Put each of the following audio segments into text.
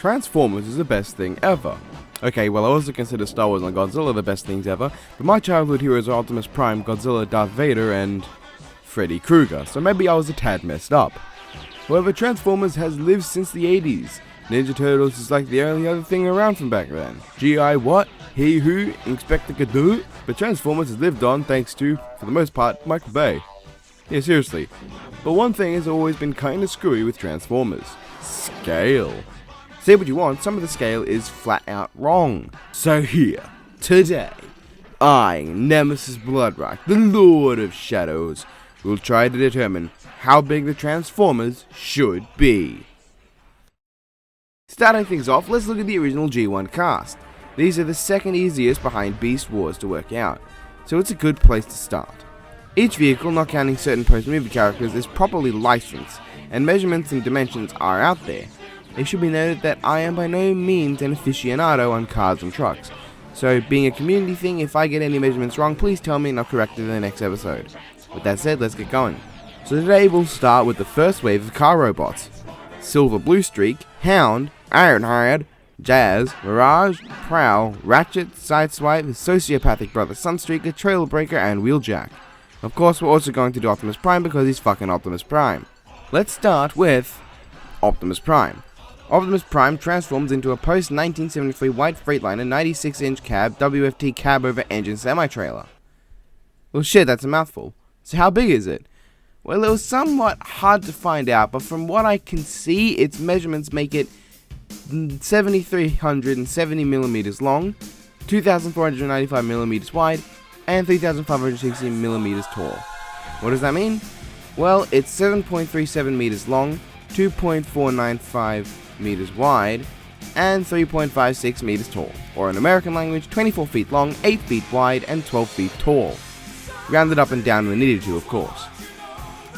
Transformers is the best thing ever. Okay, well I also consider Star Wars and Godzilla the best things ever, but my childhood heroes are Optimus Prime, Godzilla, Darth Vader, and Freddy Krueger, so maybe I was a tad messed up. However, Transformers has lived since the 80s. Ninja Turtles is like the only other thing around from back then. G.I. what? He who? Inspector Gadot? But Transformers has lived on thanks to, for the most part, Michael Bay. Yeah, seriously. But one thing has always been kinda screwy with Transformers. Scale. Say what you want, some of the scale is flat out wrong. So here, today, I, Nemesis Bloodryche, the Lord of Shadows, will try to determine how big the Transformers should be. Starting things off, let's look at the original G1 cast. These are the second easiest behind Beast Wars to work out, so it's a good place to start. Each vehicle, not counting certain post-movie characters, is properly licensed, and measurements and dimensions are out there. It should be noted that I am by no means an aficionado on cars and trucks, so being a community thing, if I get any measurements wrong, please tell me and I'll correct it in the next episode. With that said, let's get going. So today we'll start with the first wave of car robots. Silver Bluestreak, Hound, Ironhide, Jazz, Mirage, Prowl, Ratchet, Sideswipe, Sociopathic Brother Sunstreaker, Trailbreaker, and Wheeljack. Of course, we're also going to do Optimus Prime because he's fucking Optimus Prime. Let's start with Optimus Prime. Optimus Prime transforms into a post-1973 white Freightliner 96-inch cab WFT cab over engine semi-trailer. Well shit, that's a mouthful. So how big is it? Well, it was somewhat hard to find out, but from what I can see, its measurements make it 7,370mm long, 2,495mm wide, and 3,560mm tall. What does that mean? Well, it's 7.37 meters long, 2.495 meters wide, and 3.56 meters tall, or in American language, 24 feet long, 8 feet wide, and 12 feet tall. Rounded up and down when needed to, of course.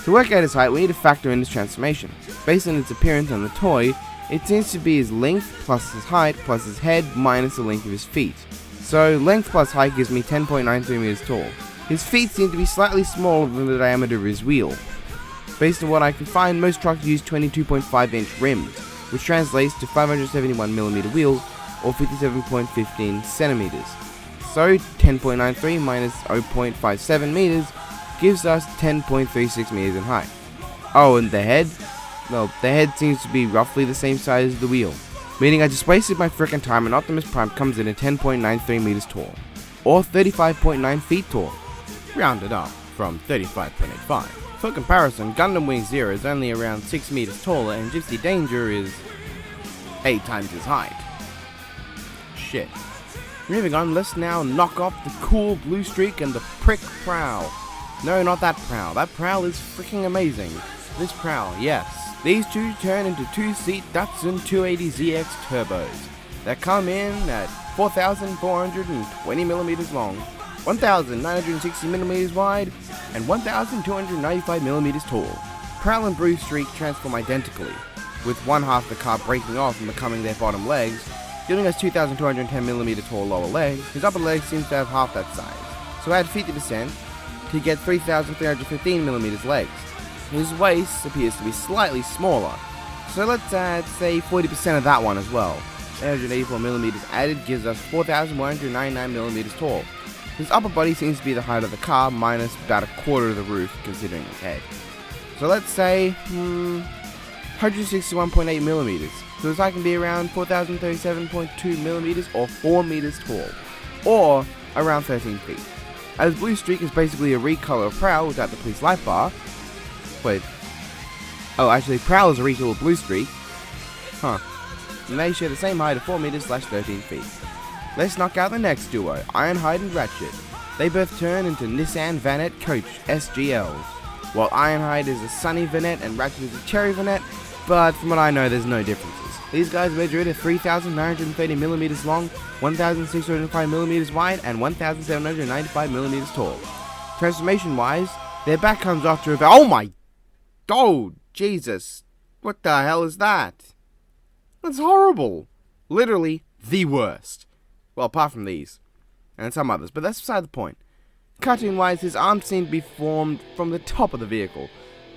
To work out his height, we need to factor in his transformation. Based on its appearance on the toy, it seems to be his length plus his height plus his head minus the length of his feet. So length plus height gives me 10.93 meters tall. His feet seem to be slightly smaller than the diameter of his wheel. Based on what I can find, most trucks use 22.5 inch rims, which translates to 571mm wheels, or 57.15 centimeters. So 10.93 minus 0.57 meters gives us 10.36 meters in height. Oh, and the head? Well, the head seems to be roughly the same size as the wheel, meaning I just wasted my frickin' time and Optimus Prime comes in at 10.93 meters tall, or 35.9 feet tall, rounded up from 35.85. For comparison, Gundam Wing Zero is only around 6 meters taller and Gypsy Danger is 8 times his height. Shit. Moving on, let's now knock off the cool Bluestreak and the prick Prowl. No, not that Prowl. That Prowl is freaking amazing. This Prowl, yes. These two turn into 2-seat Datsun 280ZX turbos that come in at 4,420mm long, 1,960mm wide, and 1,295mm tall. Prowl and Bluestreak transform identically, with one half of the car breaking off and becoming their bottom legs, giving us 2,210mm tall lower legs. His upper leg seems to have half that size, so add 50% to get 3,315mm legs. His waist appears to be slightly smaller, so let's add, say, 40% of that one as well. 884mm added gives us 4,199mm tall. His upper body seems to be the height of the car, minus about a quarter of the roof, considering his head. So let's say, 161.8mm. So his height can be around 4,037.2mm or 4 meters tall, or around 13 feet. As Bluestreak is basically a recolor of Prowl without the police light bar. Wait. Oh, actually, Prowl is a recolor of Bluestreak. Huh. And they share the same height of 4 meters / 13 feet. Let's knock out the next duo, Ironhide and Ratchet. They both turn into Nissan Vanette Coach SGLs. While Ironhide is a Sunny Vanette and Ratchet is a Cherry Vanette, but from what I know, there's no differences. These guys measure at 3,930mm long, 1,605mm wide, and 1,795mm tall. Transformation-wise, their back comes off to about— oh my— oh, Jesus. What the hell is that? That's horrible. Literally the worst. Well, apart from these. And some others, but that's beside the point. Cartoon-wise, his arms seem to be formed from the top of the vehicle.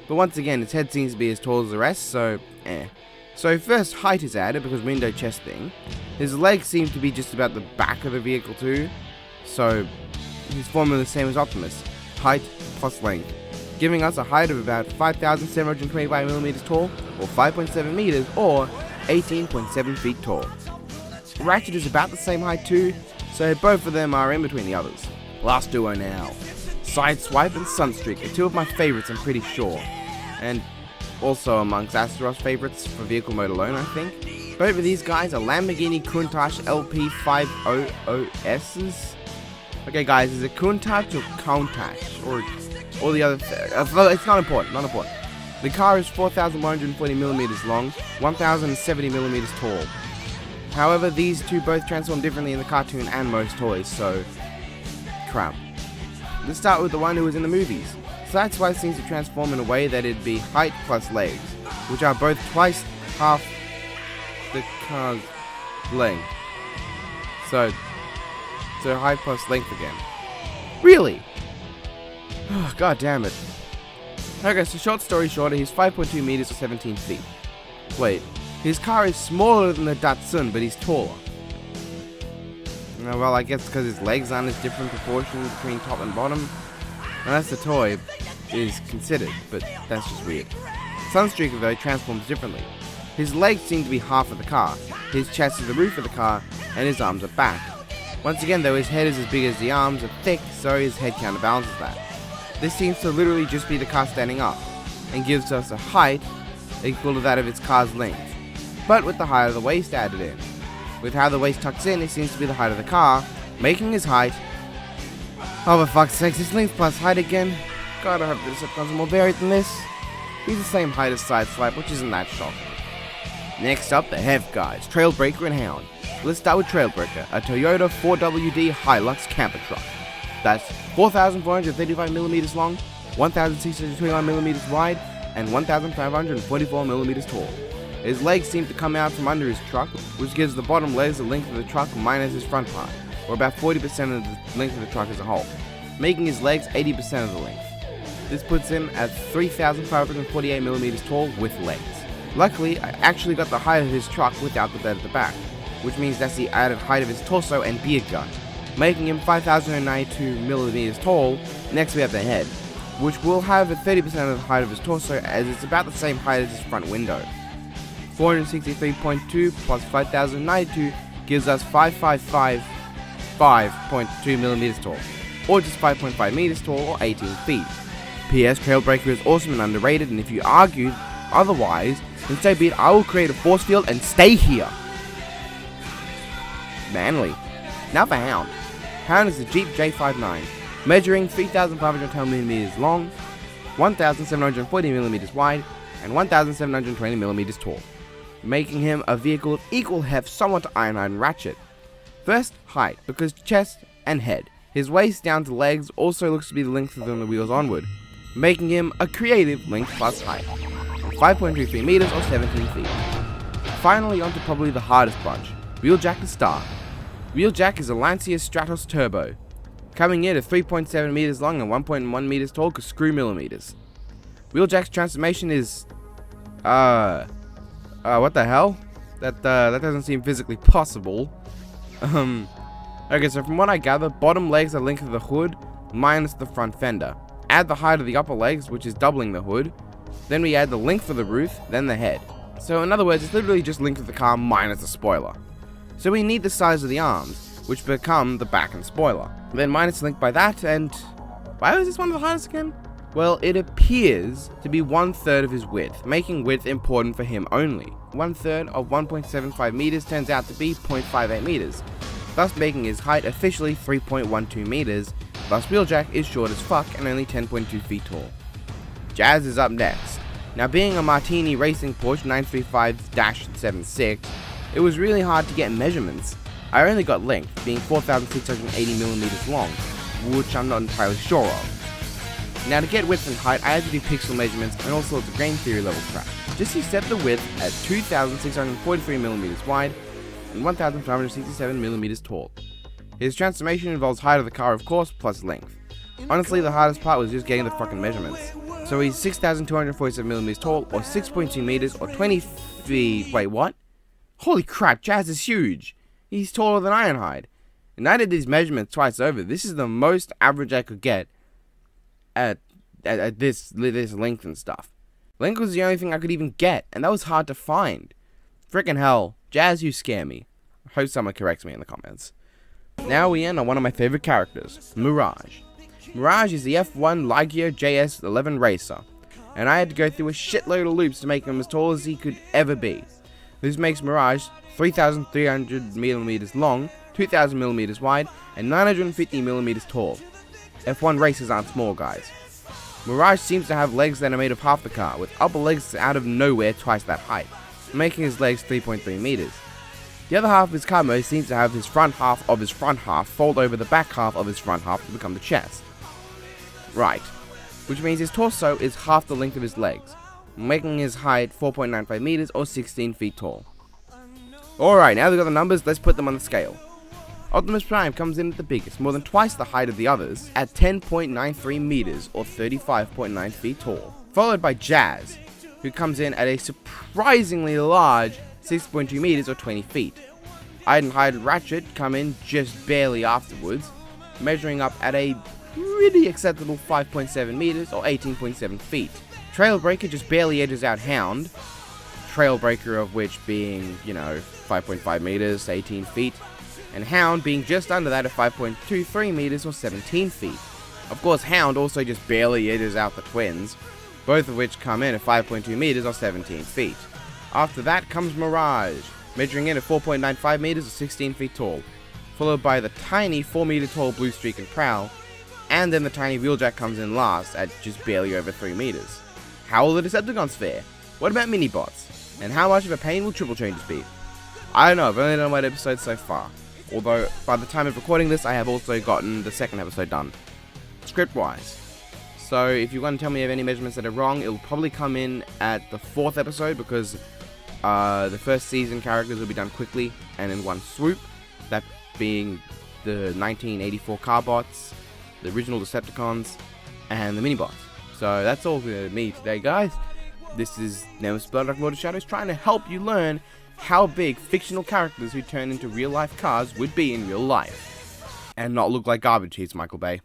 But once again, his head seems to be as tall as the rest, so So first, height is added because window chest thing. His legs seem to be just about the back of the vehicle too, so his formula is the same as Optimus, height plus length, giving us a height of about 5,725 millimeters tall, or 5.7 meters, or 18.7 feet tall. Ratchet is about the same height too, so both of them are in between the others. Last duo now. Sideswipe and Sunstreak are two of my favorites, I'm pretty sure, and also amongst Astaroth's favorites for vehicle mode alone, I think. Both of these guys are Lamborghini Countach LP500Ss. Okay guys, is it Countach or Countach? Or all the other... it's not important, The car is 4,140 millimeters long, 1,070 millimeters tall. However, these two both transform differently in the cartoon and most toys, so... crap. Let's start with the one who was in the movies. Sideswipe seems to transform in a way that it'd be height plus legs, which are both twice half the car's length. So height plus length again. Really? Oh, god damn it. Okay, so short story shorter, he's 5.2 meters or 17 feet. Wait, his car is smaller than the Datsun, but he's taller. Well, I guess because his legs aren't as different proportions between top and bottom. Unless the toy is considered, but that's just weird. Sunstreaker though transforms differently. His legs seem to be half of the car, his chest is the roof of the car, and his arms are back. Once again though, his head is as big as the arms are thick, so his head counterbalances that. This seems to literally just be the car standing up, and gives us a height equal to that of its car's length, but with the height of the waist added in. With how the waist tucks in, it seems to be the height of the car, making his height... oh, for fuck's sake, his length plus height again? God, I hope the Decepticons are more varied than this. He's the same height as Sideswipe, which isn't that shocking. Next up, the Hef guys, Trailbreaker and Hound. Let's start with Trailbreaker, a Toyota 4WD Hilux camper truck. That's 4,435 millimeters long, 1,629 millimeters wide, and 1,544 millimeters tall. His legs seem to come out from under his truck, which gives the bottom legs the length of the truck minus his front part, or about 40% of the length of the truck as a whole, making his legs 80% of the length. This puts him at 3,548 millimeters tall with legs. Luckily, I actually got the height of his truck without the bed at the back, which means that's the added height of his torso and beard gun, making him 5,092 millimeters tall. Next we have the head, which will have a 30% of the height of his torso, as it's about the same height as his front window. 463.2 plus 5,092 gives us 5,555.2 millimeters tall, or just 5.5 meters tall, or 18 feet. P.S. Trailbreaker is awesome and underrated, and if you argue otherwise, then so be it. I will create a force field and stay here. Manly. Now for Hound. Hound is the Jeep J59, measuring 3,510 millimeters long, 1,740 millimeters wide, and 1,720 millimeters tall, making him a vehicle of equal heft somewhat to Ironhide and Ratchet. First, height, because chest and head. His waist down to legs also looks to be the length of the wheels onward, making him a creative length plus height, 5.23 meters or 17 feet. Finally, onto probably the hardest bunch, Wheeljack the Star. Wheeljack is a Lancia Stratos Turbo, coming in at 3.7 meters long and 1.1 meters tall, cause screw millimeters. Wheeljack's transformation is, what the hell? That doesn't seem physically possible. Okay, so from what I gather, bottom legs are length of the hood, minus the front fender. Add the height of the upper legs, which is doubling the hood. Then we add the length of the roof, then the head. So in other words, it's literally just length of the car minus the spoiler. So we need the size of the arms, which become the back and spoiler. Then minus length by that, and... why was this one of the hardest again? Well, it appears to be 1/3 of his width, making width important for him only. 1/3 of 1.75 meters turns out to be 0.58 meters, thus making his height officially 3.12 meters, thus Wheeljack is short as fuck and only 10.2 feet tall. Jazz is up next. Now being a Martini Racing Porsche 935-76, it was really hard to get measurements. I only got length, being 4,680 millimeters long, which I'm not entirely sure of. Now to get width and height, I had to do pixel measurements and all sorts of game theory level crap. Just to set the width at 2,643 millimeters wide and 1,567 millimeters tall. His transformation involves height of the car, of course, plus length. Honestly, the hardest part was just getting the fucking measurements. So he's 6,247mm tall, or 6.2 meters, or 20 feet. Wait, what? Holy crap, Jazz is huge. He's taller than Ironhide. And I did these measurements twice over. This is the most average I could get at this length and stuff. Length was the only thing I could even get, and that was hard to find. Frickin' hell, Jazz, you scare me. I hope someone corrects me in the comments. Now we end on one of my favorite characters, Mirage. Mirage is the F1 Lightyear JS11 racer, and I had to go through a shitload of loops to make him as tall as he could ever be. This makes Mirage 3,300mm long, 2,000mm wide, and 950mm tall. F1 racers aren't small, guys. Mirage seems to have legs that are made of half the car, with upper legs out of nowhere twice that height, making his legs 3.3 meters. The other half of his car mode seems to have his front half of his front half fold over the back half of his front half to become the chest. Right, which means his torso is half the length of his legs, making his height 4.95 meters or 16 feet tall. Alright, now we've got the numbers, let's put them on the scale. Optimus Prime comes in at the biggest, more than twice the height of the others, at 10.93 meters or 35.9 feet tall. Followed by Jazz, who comes in at a surprisingly large 6.2 meters or 20 feet. Ironhide and Ratchet come in just barely afterwards, measuring up at a pretty acceptable 5.7 meters or 18.7 feet. Trailbreaker just barely edges out Hound, Trailbreaker of which being, 5.5 meters, 18 feet, and Hound being just under that at 5.23 meters or 17 feet. Of course, Hound also just barely edges out the twins, both of which come in at 5.2 meters or 17 feet. After that comes Mirage, measuring in at 4.95 meters or 16 feet tall, followed by the tiny 4 meter tall Blue Streak and Prowl, and then the tiny Wheeljack comes in last at just barely over 3 meters. How will the Decepticons fare? What about Minibots? And how much of a pain will Triple Changes be? I don't know, I've only done one episode so far, although by the time of recording this I have also gotten the second episode done, script wise. So if you want to tell me of any measurements that are wrong, it'll probably come in at the 4th episode, because the first season characters will be done quickly and in one swoop, that being the 1984 Carbots, the original Decepticons, and the Minibots. So that's all for me today, guys. This is Nemesis Bloodryche Lord of Shadows, trying to help you learn how big fictional characters who turn into real life cars would be in real life, and not look like garbage heaps, Michael Bay.